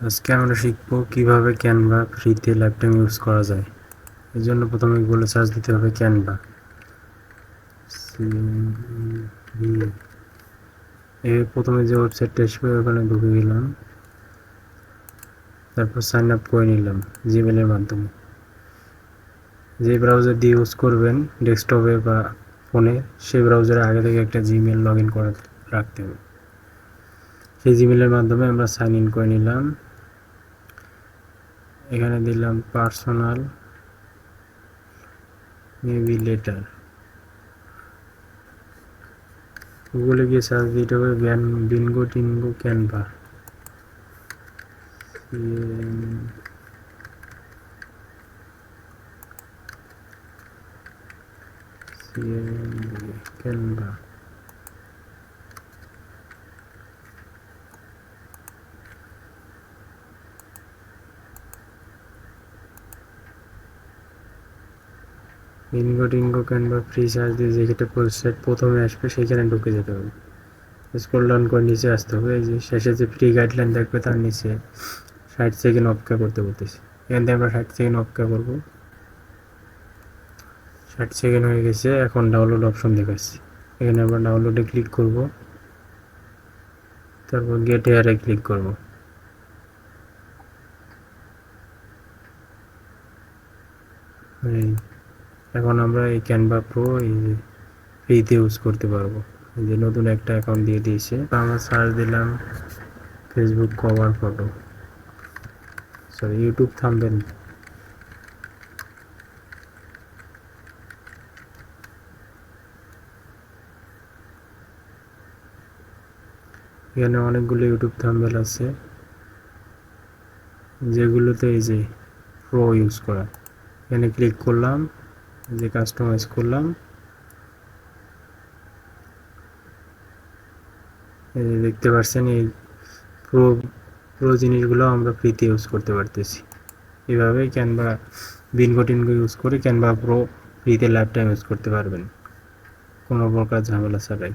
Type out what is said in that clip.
আজকে আমরা শিখবো কিভাবে ক্যানভা ফ্রিতে ল্যাপটপ ইউজ করা যায়। এর জন্য প্রথমে গুগলে সার্চ দিতে হবে ক্যানভা। প্রথমে যে ওয়েবসাইটটা আসবে ওখানে ঢুকে গেলাম, তারপর সাইন আপ করে নিলাম জিমেলের মাধ্যমে। যে ব্রাউজার দিয়ে ইউজ করবেন ডেস্কটপে বা ফোনে, সেই ব্রাউজারে আগে থেকে একটা জিমেল লগ ইন করে রাখতে হবে। সেই জিমেলের মাধ্যমে আমরা সাইন ইন করে নিলাম। এখানে দিলাম পার্সোনাল মেবি লেটার। গুগলে গিয়ে সার্চ দিতে হবে বিনগো টিনগো ক্যানভা। ক্যানভা বিনগো টিনগো ক্যানভা ফ্রি সার্চ দিয়ে যেটা ওয়েবসাইট প্রথমে আসবে সেইখানে ঢুকে যেতে হবে। স্ক্রল ডাউন করে নিচে আসতে হবে। এই যে শেষে যে ফ্রি গাইডলাইন দেখবে তার নিচে 60 সেকেন্ড অপেক্ষা করতে বলতেছি। এখান থেকে আমরা 60 সেকেন্ড অপেক্ষা করবো। 60 সেকেন্ড হয়ে গেছে, এখন ডাউনলোড অপশন দেখাচ্ছি। এখানে আমরা ডাউনলোডে ক্লিক করব, তারপর গেট হেয়ারে ক্লিক করব। এখন আমরা এই ক্যানভা প্রো এই যে ফ্রিতে ইউজ করতে পারবো। এই যে নতুন একটা অ্যাকাউন্ট দিয়ে দিয়েছে। আমরা সার্চ দিলাম Facebook cover photo, sorry YouTube thumbnail. এখানে অনেকগুলো ইউটিউব থাম্বনেল আছে, যেগুলোতে এই যে প্রো ইউজ করা। এখানে ক্লিক করলাম, যে কাস্টমাইজ করলাম। এই যে দেখতে পাচ্ছেন এই প্রো প্রো জিনিসগুলো আমরা ফ্রিতে ইউজ করতে পারতেছি। এভাবে ক্যানভা বিনগো টিনগো ইউজ করে ক্যানভা প্রো ফ্রিতে ল্যাপটপ ইউজ করতে পারবেন কোনো প্রকার ঝামেলা ছাড়াই।